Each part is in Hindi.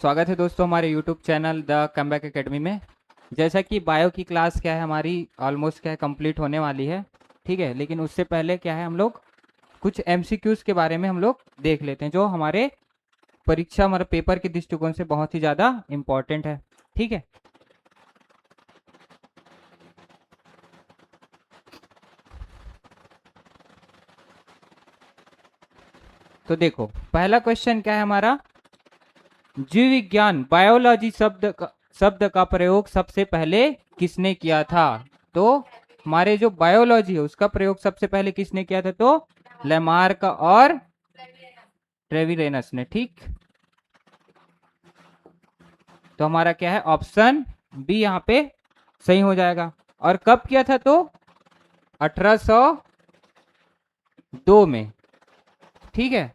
स्वागत है दोस्तों हमारे YouTube channel the comeback academy में। जैसा कि बायो की क्लास क्या है हमारी ऑलमोस्ट क्या है कंप्लीट होने वाली है, ठीक है। लेकिन उससे पहले क्या है हम लोग कुछ एमसीक्यूज के बारे में हम लोग देख लेते हैं जो हमारे परीक्षा हमारे पेपर के दृष्टिकोण से बहुत ही ज़्यादा इम्पोर्टेंट है, ठीक है। तो देखो पहला क्वेश्चन क्या है हमारा, जीव विज्ञान बायोलॉजी शब्द का प्रयोग सबसे पहले किसने किया था। तो हमारे जो बायोलॉजी है उसका प्रयोग सबसे पहले किसने किया था, तो लेमार्क और ट्रेविरेनस ने, ठीक। तो हमारा क्या है ऑप्शन बी यहाँ पे सही हो जाएगा। और कब किया था, तो 1802 में, ठीक है।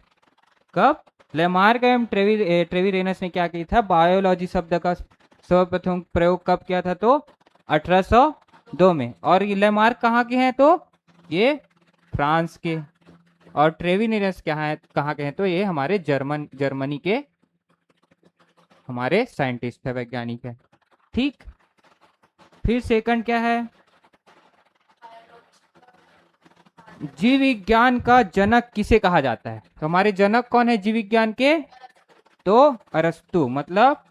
कब लेमार्क एवं ट्रेविरेनस ने क्या किया था, बायोलॉजी शब्द का सर्वप्रथम प्रयोग कब किया था, तो 1802 में। और ये लेमार्क कहाँ के हैं, तो ये फ्रांस के। और ट्रेविरेनस कहाँ के हैं, तो ये हमारे जर्मनी के हमारे साइंटिस्ट है, वैज्ञानिक है, ठीक। फिर सेकंड क्या है, जीव विज्ञान का जनक किसे कहा जाता है। तो हमारे जनक कौन है जीव विज्ञान के, तो अरस्तु। मतलब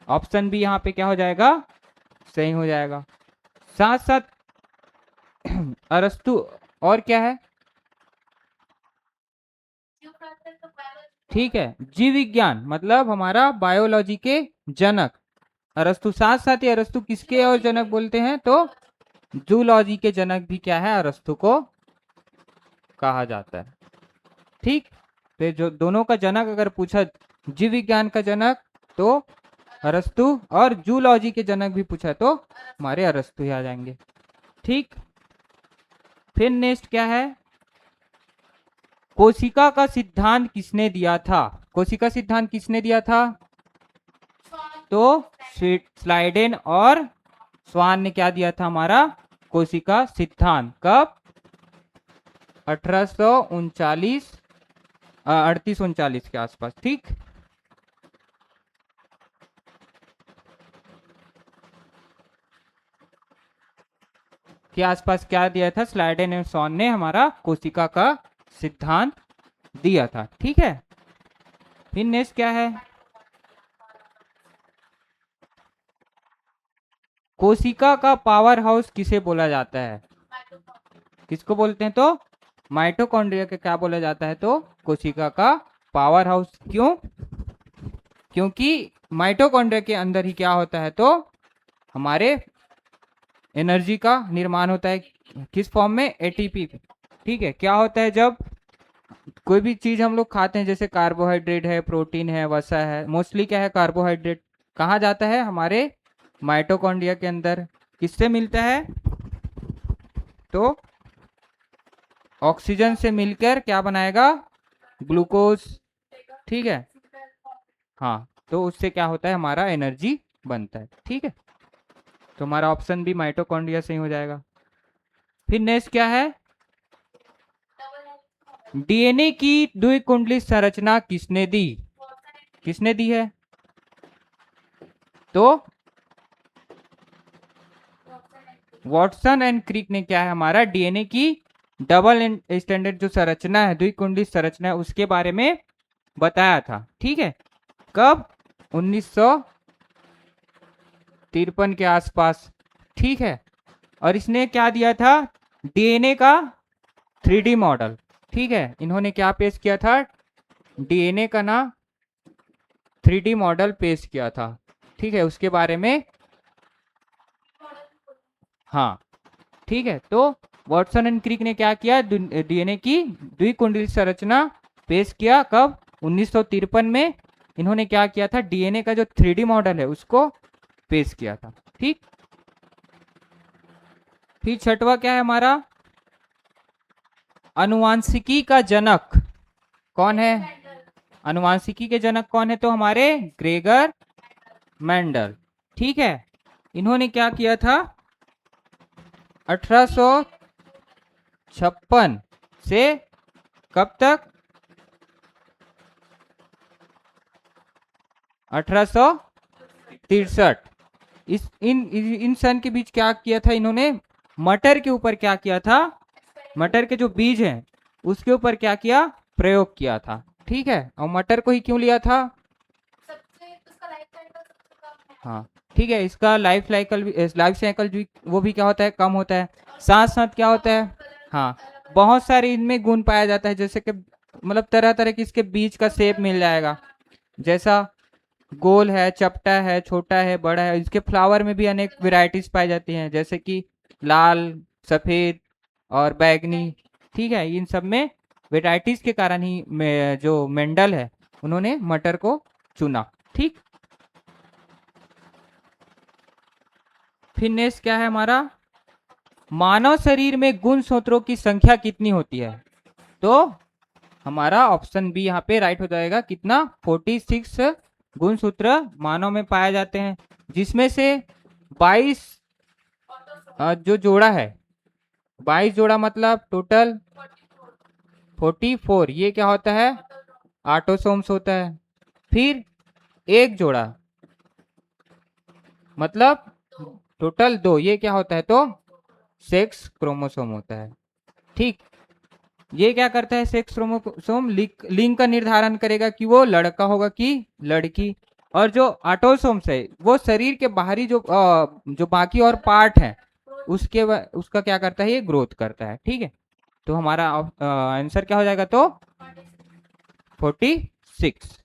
ऑप्शन बी यहाँ पे क्या हो जाएगा, सही हो जाएगा। साथ साथ अरस्तु और क्या है, ठीक है, जीव विज्ञान मतलब हमारा बायोलॉजी के जनक अरस्तु। साथ साथ ही अरस्तु किसके और जनक बोलते हैं, तो जूलॉजी के जनक भी क्या है, अरस्तु को कहा जाता है, ठीक। तो जो दोनों का जनक अगर पूछा, जीव विज्ञान का जनक तो अरस्तु और जूलॉजी के जनक भी पूछा तो हमारे अरस्तु ही आ जाएंगे, ठीक। फिर नेक्स्ट क्या है, कोशिका का सिद्धांत किसने दिया था। कोशिका सिद्धांत किसने दिया था, तो स्लाइडेन और स्वान ने क्या दिया था, हमारा कोशिका सिद्धांत। कब, 1839 38-39 के आसपास, ठीक। के आसपास क्या दिया था, स्लाइडेन एवं स्वान ने हमारा कोशिका का सिद्धांत दिया था, ठीक है। फिर नेक्स्ट क्या है, कोशिका का पावर हाउस किसे बोला जाता है। किसको बोलते हैं, तो माइटोकॉन्ड्रिया के क्या बोला जाता है, तो कोशिका का पावर हाउस। क्यों, क्योंकि माइटोकॉन्ड्रिया के अंदर ही क्या होता है, तो हमारे एनर्जी का निर्माण होता है। किस फॉर्म में, एटीपी, ठीक है। क्या होता है, जब कोई भी चीज हम लोग खाते हैं, जैसे कार्बोहाइड्रेट है, प्रोटीन है, वसा है, मोस्टली क्या है कार्बोहाइड्रेट, कहाँ जाता है, हमारे माइटोकॉन्ड्रिया के अंदर। किससे मिलता है, तो ऑक्सीजन से मिलकर क्या बनाएगा, ग्लूकोज, ठीक है। हाँ, तो उससे क्या होता है, हमारा एनर्जी बनता है, ठीक है। तो हमारा ऑप्शन भी माइटोकॉन्ड्रिया सही हो जाएगा। फिर नेक्स्ट क्या है, डीएनए की द्विकुंडली संरचना किसने दी। किसने दी है, तो वॉटसन एंड क्रिक ने क्या है, हमारा डीएनए की डबल स्टैंडर्ड जो संरचना है, द्विकुंडली संरचना है, उसके बारे में बताया था, ठीक है। कब, 1953 के आसपास, ठीक है। और इसने क्या दिया था, डीएनए का 3D मॉडल, ठीक है। इन्होंने क्या पेश किया था, डीएनए का ना 3D मॉडल पेश किया था, ठीक है। उसके बारे में, हाँ, ठीक है। तो वॉटसन एंड क्रिक ने क्या किया, डीएनए की द्विकुंडली संरचना पेश किया। कब, 1953 में। इन्होंने क्या किया था, डीएनए का जो 3D मॉडल है उसको पेश किया था, ठीक। फिर छठवा क्या है हमारा, अनुवांशिकी का जनक कौन है। अनुवांशिकी के जनक कौन है, तो हमारे ग्रेगर मेंडल, ठीक है। इन्होंने क्या किया था, 1856 से कब तक, 1863। इस इन सन के बीच क्या किया था इन्होंने? मटर के ऊपर क्या किया था? मटर के जो बीज हैं उसके ऊपर क्या किया? प्रयोग किया था। ठीक है, और मटर को ही क्यों लिया था? हाँ ठीक है, इसका लाइफ साइकिल भी वो भी क्या होता है? कम होता है। साथ साथ क्या होता है? हाँ, बहुत सारे इनमें गुण पाया जाता है, जैसे कि मतलब तरह तरह की इसके बीज का शेप मिल जाएगा, जैसा गोल है, चपटा है, छोटा है, बड़ा है। इसके फ्लावर में भी अनेक वेराइटीज पाई जाती हैं, जैसे कि लाल, सफेद और बैगनी। ठीक है, इन सब में वेराइटीज के कारण ही जो मेंडल है उन्होंने मटर को चुना। ठीक, फिर नेक्स्ट क्या है हमारा? मानव शरीर में गुणसूत्रों की संख्या कितनी होती है? तो हमारा ऑप्शन बी यहाँ पे राइट हो जाएगा। कितना? 46 गुणसूत्र मानव में पाए जाते हैं, जिसमें से 22 जो जोड़ा है, 22 जोड़ा मतलब टोटल 44। ये क्या होता है? ऑटोसोम्स होता है। फिर एक जोड़ा मतलब टोटल 2, ये क्या होता है? तो सेक्स क्रोमोसोम होता है। ठीक, ये क्या करता है? सेक्स क्रोमोसोम लिंग का निर्धारण करेगा कि वो लड़का होगा कि लड़की। और जो ऑटोसोम्स है वो शरीर के बाहरी जो बाकी और पार्ट है उसका क्या करता है? ये ग्रोथ करता है। ठीक है, तो हमारा आंसर क्या हो जाएगा? तो 46।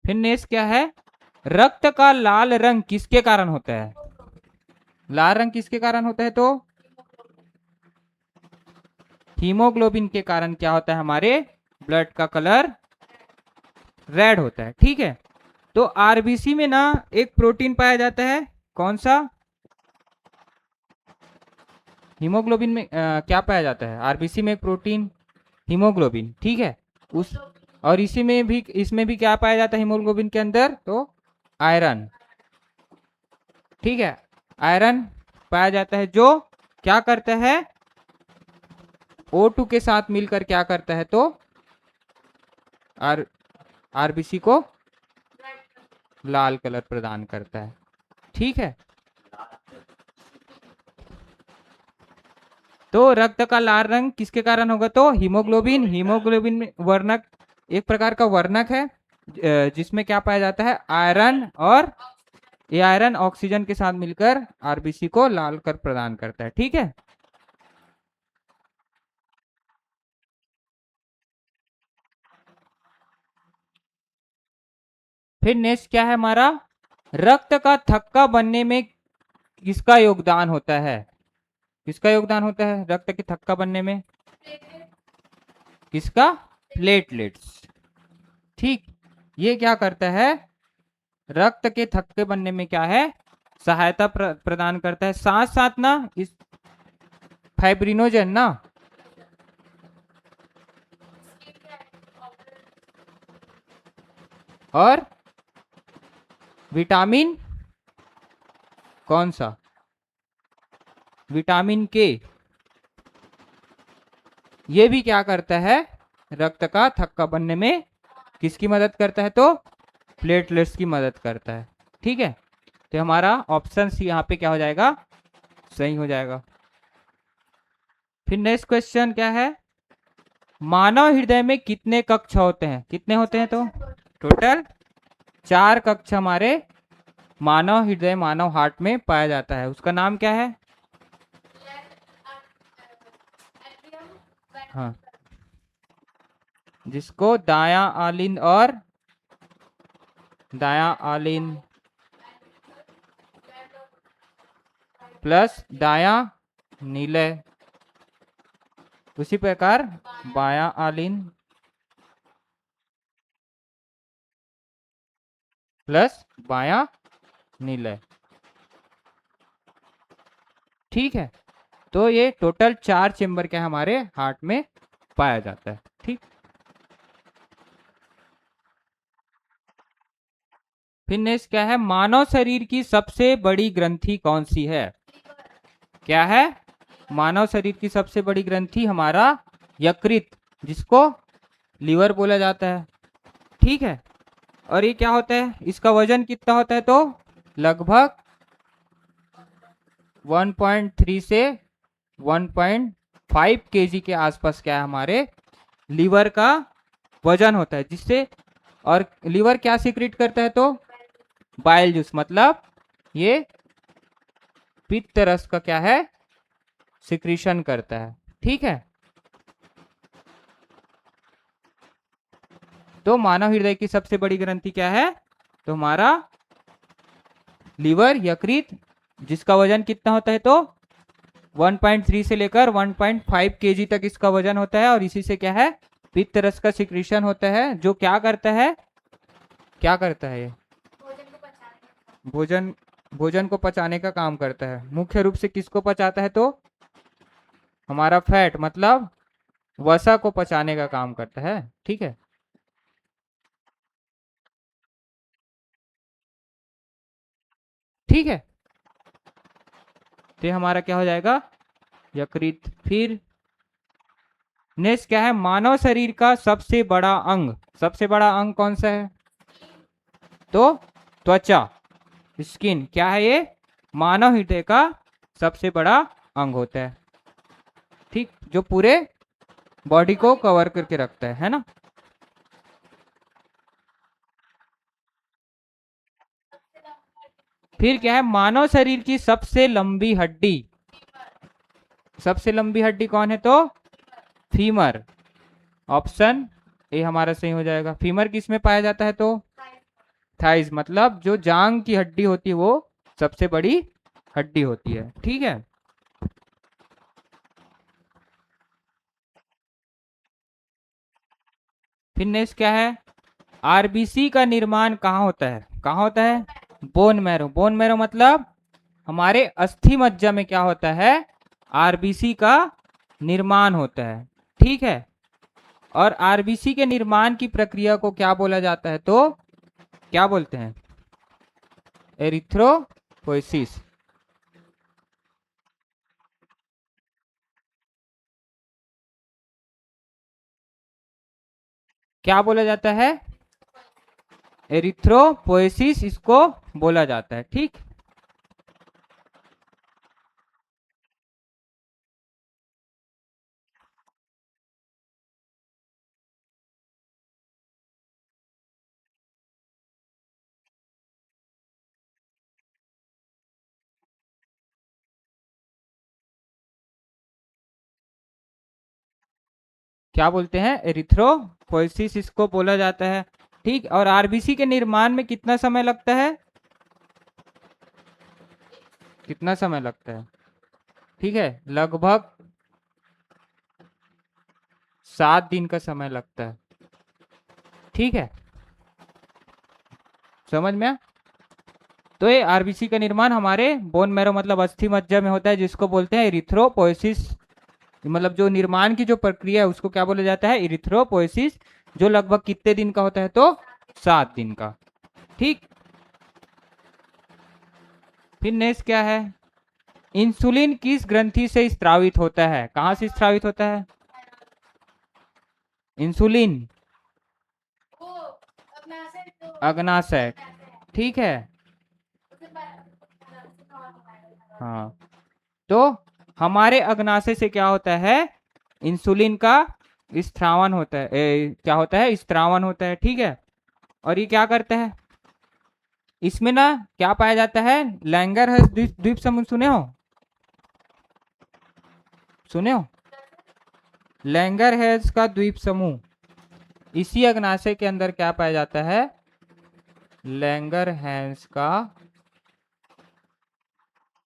फिर नेक्स्ट क्या है? रक्त का लाल रंग किसके कारण होता है? लाल रंग किसके कारण होता है? तो हीमोग्लोबिन के कारण क्या होता है? हमारे ब्लड का कलर रेड होता है। ठीक है, तो आरबीसी में ना एक प्रोटीन पाया जाता है, कौन सा? हीमोग्लोबिन में क्या पाया जाता है? आरबीसी में एक प्रोटीन हीमोग्लोबिन। ठीक है, उस और इसमें भी क्या पाया जाता है हीमोग्लोबिन के अंदर? तो आयरन। ठीक है, आयरन पाया जाता है, जो क्या करता है? O2 के साथ मिलकर क्या करता है? तो आर आरबीसी को लाल कलर प्रदान करता है। ठीक है, तो रक्त का लाल रंग किसके कारण होगा? तो हीमोग्लोबिन में वर्णक, एक प्रकार का वर्णक है, जिसमें क्या पाया जाता है? आयरन। और ये आयरन ऑक्सीजन के साथ मिलकर आरबीसी को लाल कर प्रदान करता है। ठीक है, फिर नेक्स्ट क्या है हमारा? रक्त का थक्का बनने में किसका योगदान होता है? किसका योगदान होता है रक्त के थक्का बनने में? किसका? प्लेटलेट्स। ठीक, ये क्या करता है? रक्त के थक्के बनने में क्या है? सहायता प्रदान करता है। साथ साथ ना इस फाइब्रिनोजन ना और विटामिन, कौन सा? विटामिन के, ये भी क्या करता है? रक्त का थक्का बनने में किसकी मदद करता है? तो प्लेटलेट्स की मदद करता है। ठीक है, तो हमारा ऑप्शन सी यहाँ पे क्या हो जाएगा? सही हो जाएगा। फिर नेक्स्ट क्वेश्चन क्या है? मानव हृदय में कितने कक्ष होते हैं? कितने होते हैं? तो टोटल 4 कक्ष हमारे मानव हृदय, मानव हार्ट में पाया जाता है। उसका नाम क्या है? हाँ, जिसको दाया आलिन और दाया आलिन प्लस दाया नीलय, उसी प्रकार बाया आलिन प्लस बाया नीलय। ठीक है, तो ये टोटल 4 चेंबर क्या हमारे हार्ट में पाया जाता है। ठीक, फिर नेक्स्ट क्या है? मानव शरीर की सबसे बड़ी ग्रंथि कौन सी है? क्या है? मानव शरीर की सबसे बड़ी ग्रंथि हमारा यकृत, जिसको लीवर बोला जाता है, ठीक है। और ये क्या होता है, इसका वजन कितना होता है, तो लगभग 1.3 से 1.5 केजी के आसपास क्या है हमारे लीवर का वजन होता है, जिससे और लीवर क्या सीक्रेट करता है, तो बाइल जूस, मतलब ये पित्त रस का क्या है सिक्रीशन करता है, ठीक है। तो मानव हृदय की सबसे बड़ी ग्रंथि क्या है, तो हमारा लीवर, यकृत, जिसका वजन कितना होता है, तो 1.3 से लेकर 1.5 केजी तक इसका वजन होता है। और इसी से क्या है पित्त रस का सिक्रीशन होता है, जो क्या करता है, क्या करता है, ये भोजन भोजन को पचाने का काम करता है। मुख्य रूप से किसको पचाता है, तो हमारा फैट, मतलब वसा को पचाने का काम करता है, ठीक है। ठीक है, तो हमारा क्या हो जाएगा, यकृत। फिर नेक्स्ट क्या है, मानव शरीर का सबसे बड़ा अंग, सबसे बड़ा अंग कौन सा है, तो त्वचा, स्किन। क्या है ये, मानव हृदय का सबसे बड़ा अंग होता है, ठीक, जो पूरे बॉडी को कवर करके रखता है ना। फिर क्या है, मानव शरीर की सबसे लंबी हड्डी, सबसे लंबी हड्डी कौन है, तो फीमर। ऑप्शन ए हमारा सही हो जाएगा। फीमर किस में पाया जाता है, तो थाइज, मतलब जो जांग की हड्डी होती है वो सबसे बड़ी हड्डी होती है, ठीक है। फिर नेक्स्ट क्या है, आरबीसी का निर्माण कहाँ होता है, कहाँ होता है, बोन मैरो। बोन मैरो मतलब हमारे अस्थि मज्जा में क्या होता है, आरबीसी का निर्माण होता है, ठीक है। और आरबीसी के निर्माण की प्रक्रिया को क्या बोला जाता है, तो क्या बोलते हैं, एरिथ्रोपोइसिस। क्या बोला जाता है, एरिथ्रोपोइसिस इसको बोला जाता है, ठीक। क्या बोलते हैं, एरिथ्रोपोइसिस इसको बोला जाता है, ठीक। और आरबीसी के निर्माण में कितना समय लगता है, कितना समय लगता है, ठीक है, लगभग 7 दिन का समय लगता है, ठीक है, समझ में। तो ये आरबीसी का निर्माण हमारे बोन मैरो मतलब अस्थि मज्जा में होता है, जिसको बोलते हैं इरिथ्रोपोइसिस, मतलब जो निर्माण की जो प्रक्रिया है उसको क्या बोला जाता है, इरिथ्रोपोइसिस, जो लगभग कितने दिन का होता है, तो 7 दिन का, ठीक। फिर नेक्स्ट क्या है, इंसुलिन किस ग्रंथि से स्त्रावित होता है, कहां से स्त्रावित होता है, इंसुलिन अग्नाशय, ठीक है। हाँ, तो हमारे अग्नाशय से क्या होता है, इंसुलिन का स्त्रावन होता है, क्या होता है, स्त्रावन होता है, ठीक है। और ये क्या करता है, इसमें ना क्या पाया जाता है, लैंगरहर्स द्वीप द्वीप समूह, सुने हो, सुने हो, लैंगरहर्स का द्वीप समूह, इसी अग्नाशय के अंदर क्या पाया जाता है, लैंगरहैंस का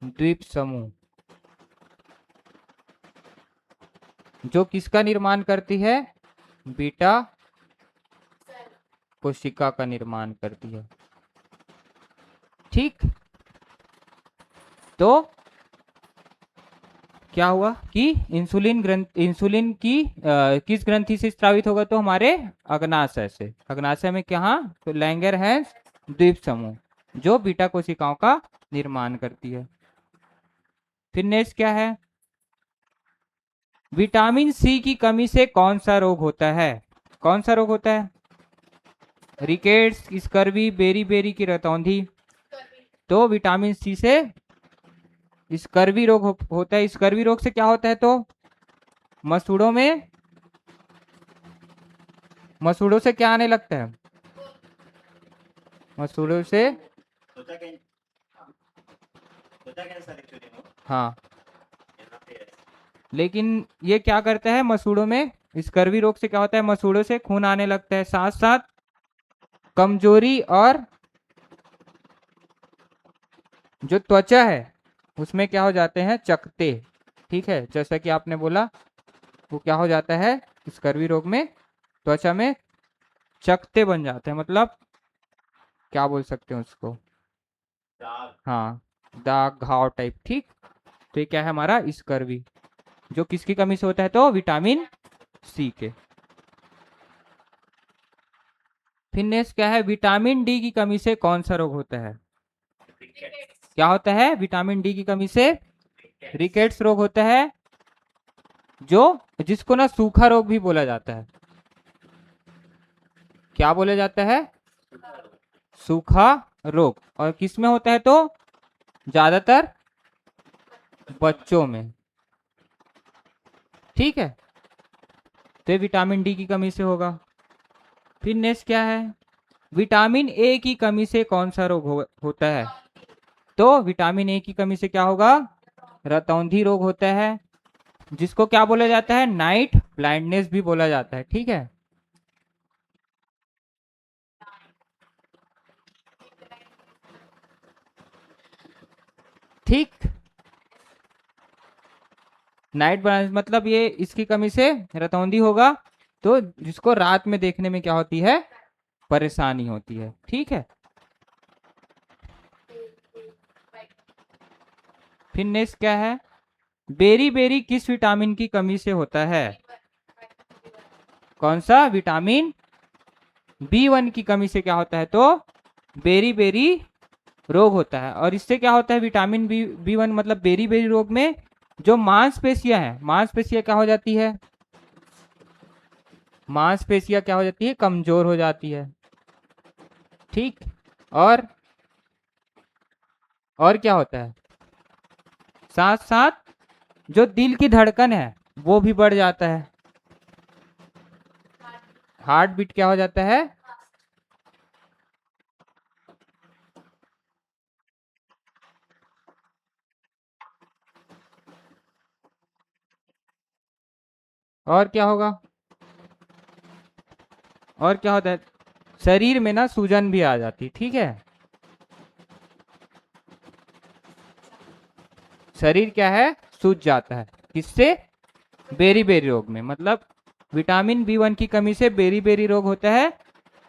द्वीप समूह, जो किसका निर्माण करती है, बीटा कोशिका का निर्माण करती है, ठीक। तो क्या हुआ कि इंसुलिन की किस ग्रंथि से स्रावित होगा, तो हमारे अग्नाशय से, अग्नाशय में क्या, तो लैंगरहैंस द्वीप समूह, जो बीटा कोशिकाओं का निर्माण करती है। फिर नेक्स्ट क्या है, विटामिन सी की कमी से कौन सा रोग होता है? कौन सा रोग होता है? रिकेट्स, स्कर्वी, बेरी बेरी की रतौंधी। तो विटामिन सी से स्कर्वी रोग होता है। स्कर्वी रोग से क्या होता है? तो मसूड़ों से क्या आने लगता है? मसूड़ों से, हाँ, लेकिन ये क्या करता है मसूड़ों में? स्कर्वी रोग से क्या होता है? मसूड़ों से खून आने लगता है, साथ साथ कमजोरी, और जो त्वचा है उसमें क्या हो जाते हैं? चकत्ते। ठीक है, जैसा कि आपने बोला, वो क्या हो जाता है स्कर्वी रोग में? त्वचा में चकत्ते बन जाते हैं, मतलब क्या बोल सकते हैं उसको? हाँ, दाग, घाव टाइप। ठीक, तो ये क्या है हमारा? स्कर्वी, जो किसकी कमी से होता है? तो विटामिन सी के। फिर नेक्स्ट क्या है? विटामिन डी की कमी से कौन सा रोग होता है? क्या होता है विटामिन डी की कमी से? रिकेट्स रोग होता है, जो जिसको ना सूखा रोग भी बोला जाता है। क्या बोला जाता है? सूखा रोग। और किस में होता है? तो ज्यादातर बच्चों में। ठीक है, तो ये विटामिन डी की कमी से होगा। फिर नेक्स्ट क्या है? विटामिन ए की कमी से कौन सा रोग होता है? तो विटामिन ए की कमी से क्या होगा? रतौंधी रोग होता है, जिसको क्या बोला जाता है? नाइट ब्लाइंडनेस भी बोला जाता है। ठीक है, ठीक, नाइट ब्लाइंडनेस मतलब ये इसकी कमी से रतौंधी होगा, तो जिसको रात में देखने में क्या होती है? परेशानी होती है। ठीक है, फिर नेक्स्ट क्या है? बेरी बेरी किस विटामिन की कमी से होता है? कौन सा? विटामिन बी1 की कमी से क्या होता है? तो बेरी बेरी रोग होता है। और इससे क्या होता है? विटामिन बी1 मतलब बेरी बेरी रोग में जो मांसपेशियां हैं, मांसपेशियां क्या हो जाती है? मांसपेशियां क्या हो जाती है? कमजोर हो जाती है। ठीक, और क्या होता है? साथ साथ जो दिल की धड़कन है वो भी बढ़ जाता है। हार्ट बीट क्या हो जाता है? और क्या होगा? और क्या होता है? शरीर में ना सूजन भी आ जाती। ठीक है, शरीर क्या है? सूज जाता है। किससे? बेरी बेरी रोग में। मतलब विटामिन बी1 की कमी से बेरी बेरी रोग होता है,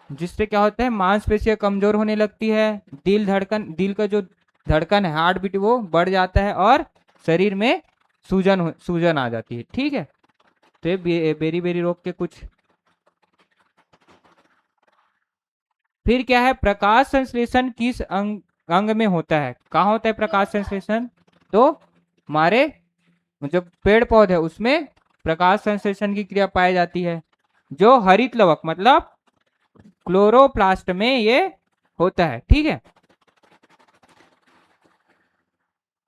जिससे क्या होता है? मांसपेशियां कमजोर होने लगती है, दिल का जो धड़कन है, हार्ट बीट, वो बढ़ जाता है, और शरीर में सूजन आ जाती है। ठीक है, तो ये बेरी बेरी रोग के कुछ। फिर क्या है? प्रकाश संश्लेषण किस अंग में होता है? कहाँ होता है प्रकाश संश्लेषण? तो हमारे जो पेड़ पौधे है उसमें प्रकाश संश्लेषण की क्रिया पाई जाती है, जो हरित लवक मतलब क्लोरोप्लास्ट में ये होता है। ठीक है,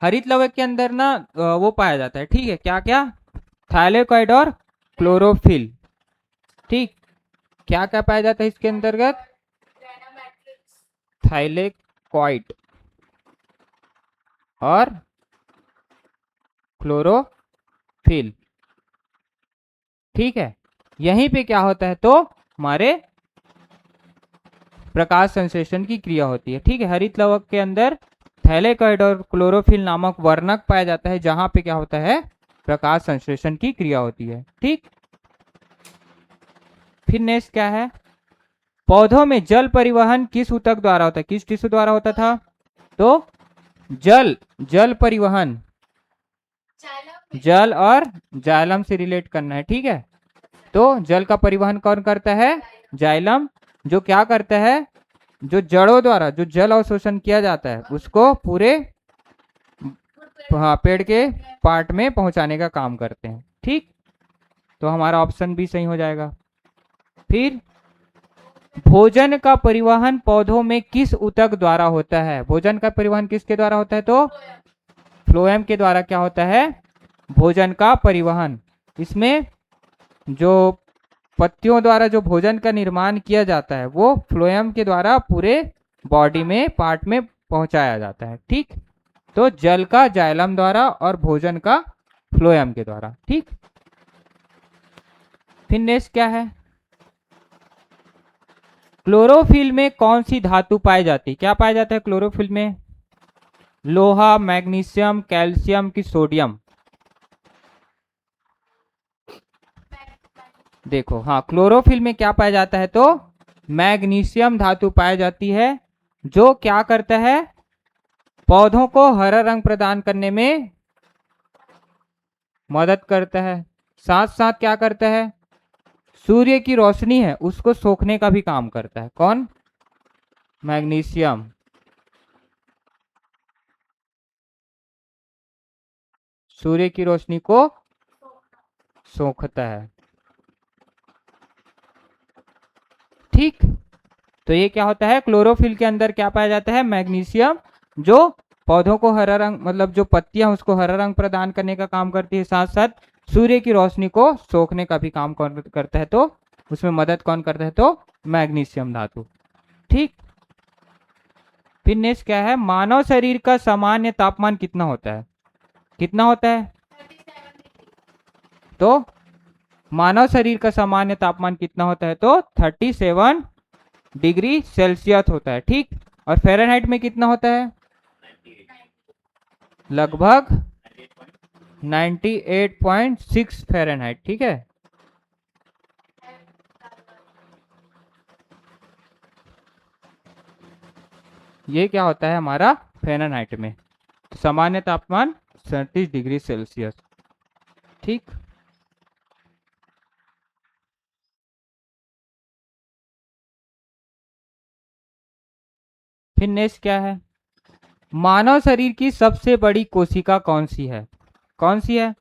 हरित लवक के अंदर ना वो पाया जाता है। ठीक है, क्या क्या? थाइलेकॉइड और क्लोरोफिल। ठीक, क्या क्या पाया जाता है इसके अंतर्गत? थाइलेकॉइड और क्लोरोफिल। ठीक है, यहीं पे क्या होता है? तो हमारे प्रकाश संश्लेषण की क्रिया होती है। ठीक है, हरित लवक के अंदर थैलेकॉइड और क्लोरोफिल नामक वर्णक पाया जाता है, जहां पे क्या होता है? प्रकाश संश्लेषण की क्रिया होती है। ठीक, फिर नेक्स्ट क्या है? पौधों में जल परिवहन किस ऊतक द्वारा होता है? किस टिश्यू द्वारा होता था? तो जल परिवहन जल और जाइलम से रिलेट करना है। ठीक है, तो जल का परिवहन कौन करता है? जाइलम, जो क्या करता है? जो जड़ों द्वारा जो जल अवशोषण किया जाता है उसको पूरे, हाँ, पेड़ के पार्ट में पहुंचाने का काम करते हैं। ठीक, तो हमारा ऑप्शन बी सही हो जाएगा। फिर भोजन का परिवहन पौधों में किस ऊतक द्वारा होता है? भोजन का परिवहन किसके द्वारा होता है? तो फ्लोएम के द्वारा क्या होता है? भोजन का परिवहन। इसमें जो पत्तियों द्वारा जो भोजन का निर्माण किया जाता है वो फ्लोएम के द्वारा पूरे बॉडी में पार्ट में पहुंचाया जाता है। ठीक, तो जल का जाइलम द्वारा और भोजन का फ्लोएम के द्वारा। ठीक, फिर नेक्स्ट क्या है? क्लोरोफिल में कौन सी धातु पाई जाती है? क्या पाया जाता है क्लोरोफिल में? लोहा, मैग्नीशियम, कैल्शियम की सोडियम? देखो, हाँ, क्लोरोफिल में क्या पाया जाता है? तो मैग्नीशियम धातु पाई जाती है, जो क्या करता है? पौधों को हरा रंग प्रदान करने में मदद करता है। साथ साथ क्या करता है? सूर्य की रोशनी है उसको सोखने का भी काम करता है। कौन? मैग्नीशियम। सूर्य की रोशनी को सोखता है। ठीक, तो ये क्या होता है? क्लोरोफिल के अंदर क्या पाया जाता है? मैग्नीशियम, जो पौधों को हरा रंग, मतलब जो पत्तियां उसको हरा रंग प्रदान करने का काम करती है, साथ साथ सूर्य की रोशनी को सोखने का भी काम करता है। तो उसमें मदद कौन करता है? तो मैग्नीशियम धातु। ठीक, फिर नेक्स्ट क्या है? मानव शरीर का सामान्य तापमान कितना होता है? कितना होता है? तो मानव शरीर का सामान्य तापमान कितना होता है? तो 37 डिग्री सेल्सियस होता है। ठीक, और फ़ारेनहाइट में कितना होता है? लगभग 98.6 फ़ारेनहाइट। ठीक है, ये क्या होता है हमारा फ़ारेनहाइट में? सामान्य तापमान 37 डिग्री सेल्सियस। ठीक, फिर नेक्स्ट क्या है? मानव शरीर की सबसे बड़ी कोशिका कौन सी है? कौन सी है?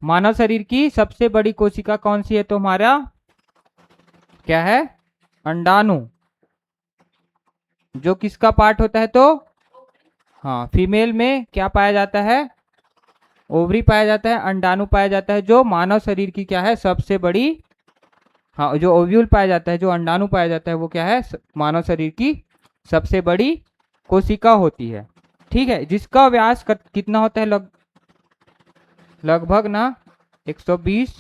मानव शरीर की सबसे बड़ी कोशिका कौन सी है? तो हमारा क्या है? अंडाणु। जो किसका पार्ट होता है? तो हाँ, फीमेल में क्या पाया जाता है? ओवरी पाया जाता है, अंडाणु पाया जाता है, जो मानव शरीर की क्या है? सबसे बड़ी, हाँ, जो ओव्यूल पाया जाता है, जो अंडाणु पाया जाता है, वो क्या है? मानव शरीर की सबसे बड़ी कोशिका होती है। ठीक है, जिसका व्यास कितना होता है? लगभग ना 120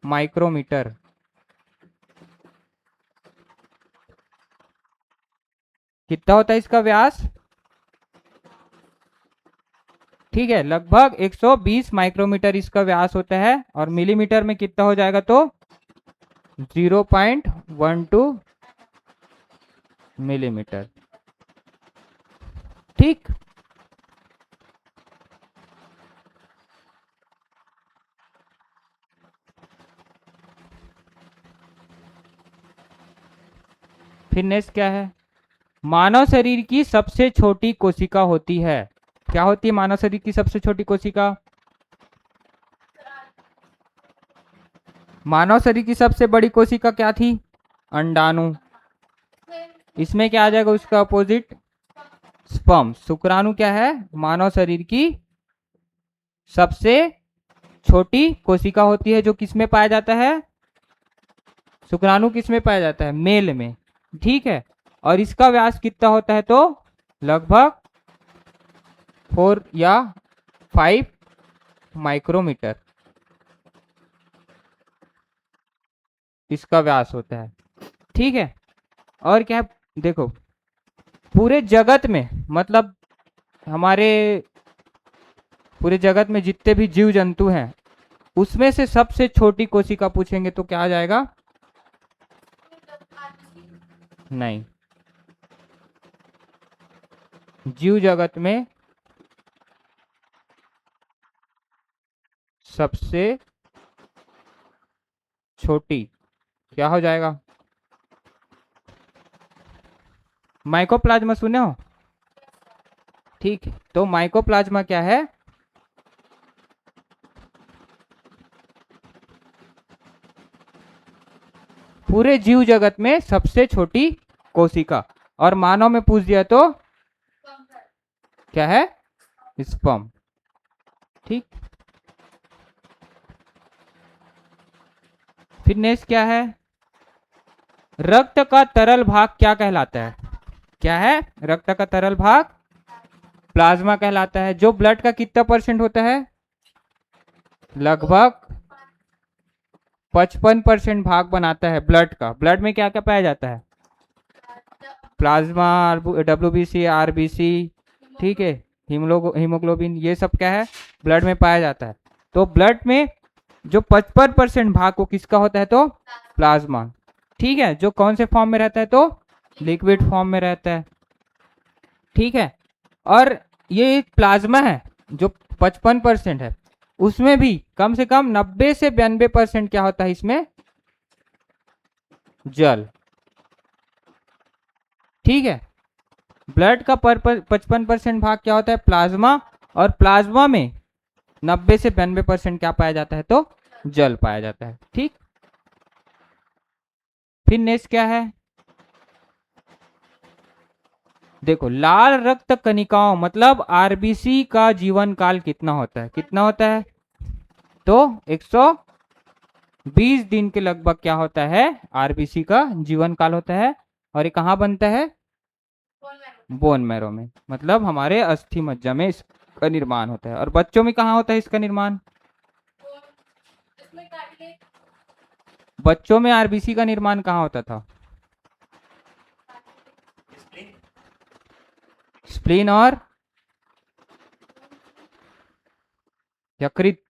माइक्रोमीटर। कितना होता है इसका व्यास? ठीक है, लगभग 120 माइक्रोमीटर इसका व्यास होता है, और मिलीमीटर में कितना हो जाएगा? तो 0.12 मिलीमीटर। ठीक, फिर नेक्स्ट क्या है? मानव शरीर की सबसे छोटी कोशिका होती है? क्या होती है मानव शरीर की सबसे छोटी कोशिका? मानव शरीर की सबसे बड़ी कोशिका क्या थी? अंडाणु। इसमें क्या आ जाएगा उसका अपोजिट? स्पर्म। शुक्राणु क्या है? मानव शरीर की सबसे छोटी कोशिका होती है, जो किसमें पाया जाता है? शुक्राणु किसमें पाया जाता है? मेल में। ठीक है, और इसका व्यास कितना होता है? तो लगभग 4 या 5 माइक्रोमीटर इसका व्यास होता है। ठीक है, और क्या है? देखो, पूरे जगत में, मतलब हमारे पूरे जगत में जितने भी जीव जंतु हैं, उसमें से सबसे छोटी कोशिका पूछेंगे तो क्या आ जाएगा? नहीं, जीव जगत में सबसे छोटी क्या हो जाएगा? माइकोप्लाज्मा सुने हो? ठीक, तो माइकोप्लाज्मा क्या है? पूरे जीव जगत में सबसे छोटी कोशिका। और मानव में पूछ दिया तो क्या है? स्पर्म। ठीक। फिर नेक्स्ट क्या है? रक्त का तरल भाग क्या कहलाता है? क्या है रक्त का तरल भाग? प्लाज्मा कहलाता है। जो ब्लड का कितना परसेंट होता है? लगभग 55% भाग बनाता है ब्लड का। ब्लड में क्या क्या पाया जाता है? प्लाज्मा, WBC, RBC, ठीक है, हीमोग्लोबिन, ये सब क्या है? ब्लड में पाया जाता है। तो ब्लड में जो 55% भाग वो किसका होता है? तो प्लाज्मा। ठीक है, जो कौन से फॉर्म में रहता है? तो लिक्विड फॉर्म में रहता है। ठीक है, और ये प्लाज्मा है जो 55% है, उसमें भी कम से कम 90 से 92% क्या होता है इसमें? जल। ठीक है, ब्लड का 55% भाग क्या होता है? प्लाज्मा। और प्लाज्मा में 90 से 92% क्या पाया जाता है? तो जल पाया जाता है। ठीक। फिर नेक्स्ट क्या है? देखो, लाल रक्त कणिकाओं मतलब आरबीसी का जीवन काल कितना होता है? कितना होता है? तो 120 दिन के लगभग क्या होता है? आरबीसी का जीवन काल होता है। और ये कहाँ बनता है? बोन मैरो में, मतलब हमारे अस्थि मज्जा में इसका निर्माण होता है। और बच्चों में कहाँ होता है इसका निर्माण? बच्चों में आरबीसी का निर्माण कहाँ होता था? स्प्लीन और यकृत।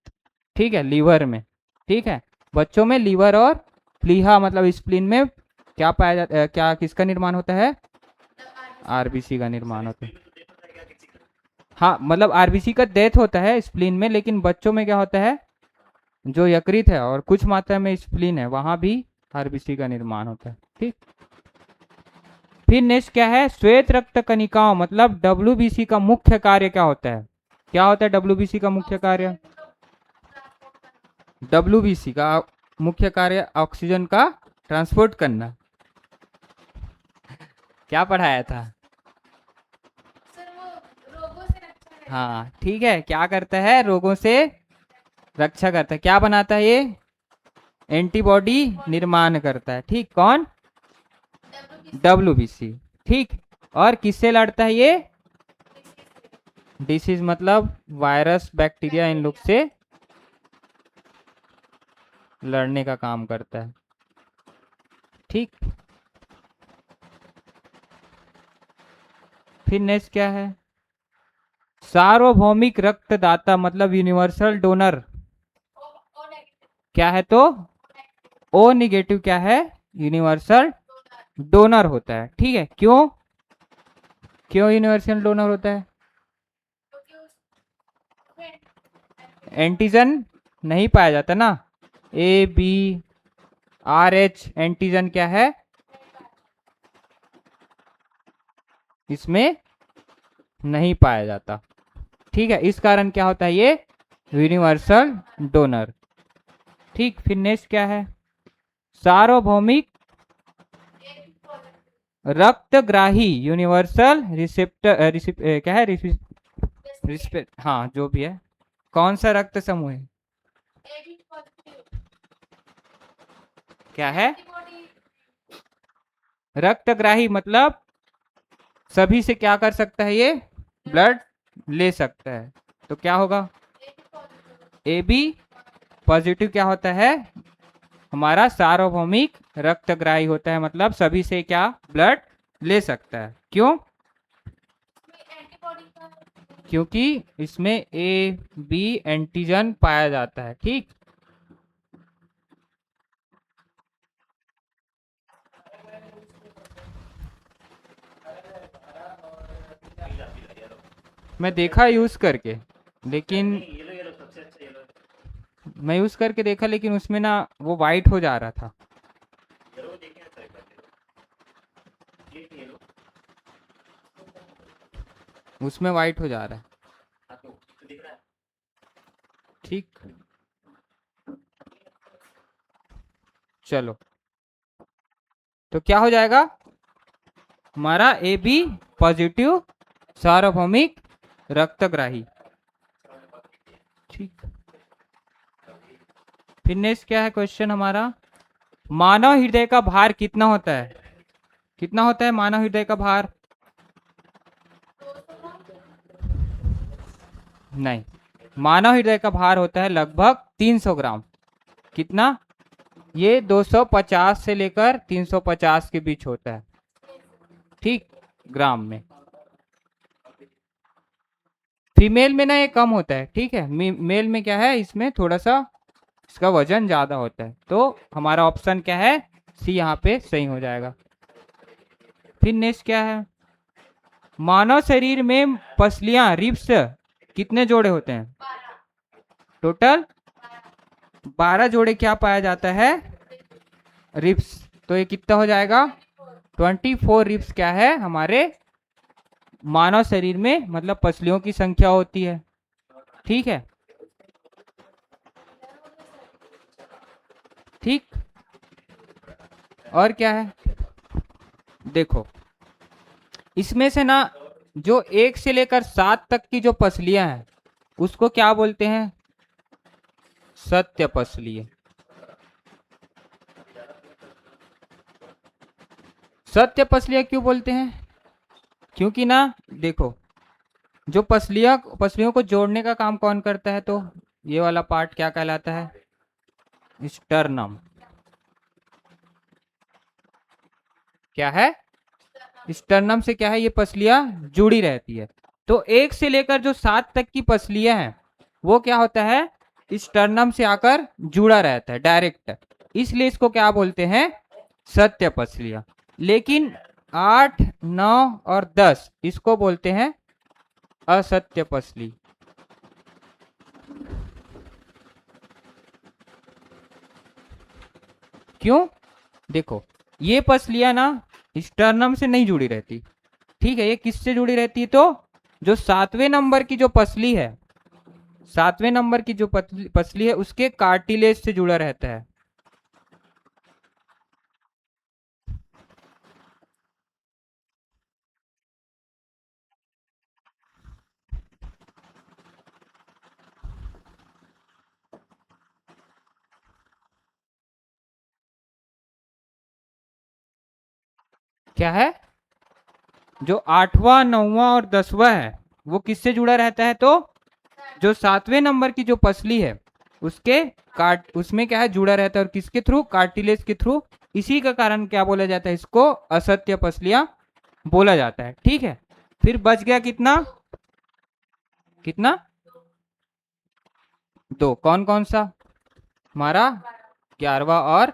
ठीक है, लीवर में। ठीक है, बच्चों में लीवर और प्लीहा मतलब स्प्लीन में क्या पाया जाता है? क्या किसका निर्माण होता है? आरबीसी का निर्माण होता है। हाँ, मतलब आरबीसी का डेथ होता है स्प्लीन में, लेकिन बच्चों में क्या होता है? जो यकृत है और कुछ मात्रा में स्प्लीन है, वहां भी आरबीसी का निर्माण होता है। ठीक। फिर नेक्स्ट क्या है? श्वेत रक्त कणिकाओं मतलब डब्ल्यूबीसी का मुख्य कार्य क्या होता है? क्या होता है डब्ल्यूबीसी का मुख्य कार्य? डब्ल्यूबीसी का मुख्य कार्य ऑक्सीजन का ट्रांसपोर्ट करना। क्या पढ़ाया था? हाँ, ठीक है, क्या करता है? रोगों से रक्षा करता है। क्या बनाता है ये? एंटीबॉडी निर्माण करता है। ठीक, कौन? डब्ल्यूबीसी। ठीक। और किससे लड़ता है ये? डिसीज मतलब वायरस, बैक्टीरिया, इन लोग से लड़ने का काम करता है। ठीक। फिर नेक्स्ट क्या है? सार्वभौमिक रक्तदाता मतलब यूनिवर्सल डोनर क्या है? तो ओ निगेटिव क्या है? यूनिवर्सल डोनर होता है। ठीक है, क्यों? क्यों यूनिवर्सल डोनर होता है? एंटीजन नहीं पाया जाता ना। ABRH एंटीजन क्या है? इसमें नहीं पाया जाता। ठीक है, इस कारण क्या होता है ये? Universal donor. ठीक। फिर नेक्स्ट क्या है? सार्वभौमिक रक्तग्राही यूनिवर्सल रिसेप्टर, क्या है? रिस्पेक्ट, हाँ, जो भी है। कौन सा रक्त समूह है? क्या है? रक्तग्राही मतलब सभी से क्या कर सकता है ये? ब्लड ले सकता है। तो क्या होगा? AB पॉजिटिव क्या होता है? हमारा सार्वभौमिक रक्तग्राही होता है, मतलब सभी से क्या ब्लड ले सकता है। क्यों? क्योंकि इसमें AB एंटीजन पाया जाता है। ठीक। मैं देखा यूज करके, लेकिन मैं यूज करके देखा, लेकिन उसमें ना वो वाइट हो जा रहा था। उसमें वाइट हो जा रहा है। ठीक। चलो। तो क्या हो जाएगा हमारा ए बी पॉजिटिव सार्वभौमिक रक्तग्राही। ठीक, फिर नेक्स्ट क्या है क्वेश्चन हमारा, मानव हृदय का भार कितना होता है? कितना होता है मानव हृदय का भार? नहीं, मानव हृदय का भार होता है लगभग 300 ग्राम। कितना? ये 250 से लेकर 350 के बीच होता है, ठीक, ग्राम में। फीमेल में ना ये कम होता है, ठीक है। मेल में क्या है, इसमें थोड़ा सा इसका वजन ज्यादा होता है। तो हमारा ऑप्शन क्या है, सी यहाँ पे सही हो जाएगा। फिर नेक्स्ट क्या है, मानव शरीर में पसलियां रिब्स कितने जोड़े होते हैं? टोटल 12 जोड़े क्या पाया जाता है? रिब्स। तो ये कितना हो जाएगा, 24 रिब्स क्या है हमारे मानव शरीर में, मतलब पसलियों की संख्या होती है, ठीक है। ठीक, और क्या है, देखो इसमें से ना जो 1 से लेकर 7 तक की जो पसलियां हैं उसको क्या बोलते हैं? सत्य पसलियां। सत्य पसलियां क्यों बोलते हैं? क्योंकि ना देखो, जो पसलियों को जोड़ने का काम कौन करता है, तो ये वाला पार्ट क्या कहलाता है? स्टर्नम। क्या है? स्टर्नम से क्या है, ये पसलियां जुड़ी रहती है। तो 1 से लेकर जो 7 तक की पसलियां हैं वो क्या होता है, स्टर्नम से आकर जुड़ा रहता है डायरेक्ट, इसलिए इसको क्या बोलते हैं? सत्य पसलियां। लेकिन 8, 9 और 10 इसको बोलते हैं असत्य पसली। क्यों? देखो ये पसलियां ना स्टर्नम से नहीं जुड़ी रहती, ठीक है। ये किससे जुड़ी रहती है, तो जो 7वें नंबर की जो पसली है, 7वें नंबर की जो पसली है उसके कार्टिलेज से जुड़ा रहता है। क्या है, जो 8वां 9वां और 10वां है वो किससे जुड़ा रहता है, तो जो 7वें नंबर की जो पसली है उसके उसमें क्या है जुड़ा रहता है, और किसके थ्रू? कार्टिलेज के थ्रू। इसी का कारण क्या बोला जाता है, इसको असत्य पसलियां बोला जाता है, ठीक है। फिर बच गया कितना, कितना? 2, कौन कौन सा? हमारा 11वां और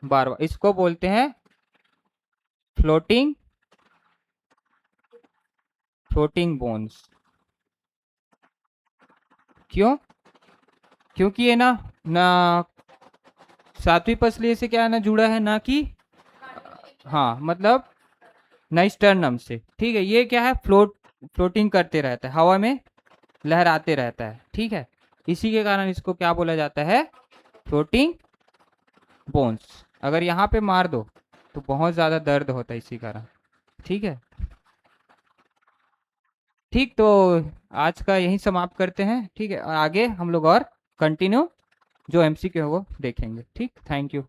12वां, इसको बोलते हैं फ्लोटिंग फ्लोटिंग बोन्स। क्यों? क्योंकि ये ना ना 7वीं पसली से क्या है ना जुड़ा है, ना कि हाँ मतलब ना स्टर्नम से, ठीक है। ये क्या है, फ्लोटिंग करते रहता है, हवा में लहराते रहता है, ठीक है। इसी के कारण इसको क्या बोला जाता है, फ्लोटिंग बोन्स। अगर यहाँ पे मार दो तो बहुत ज्यादा दर्द होता है इसी कारण, ठीक है। ठीक, तो आज का यही समाप्त करते हैं, ठीक है। और आगे हम लोग और कंटिन्यू जो एमसीक्यू है वो देखेंगे, ठीक। Thank you.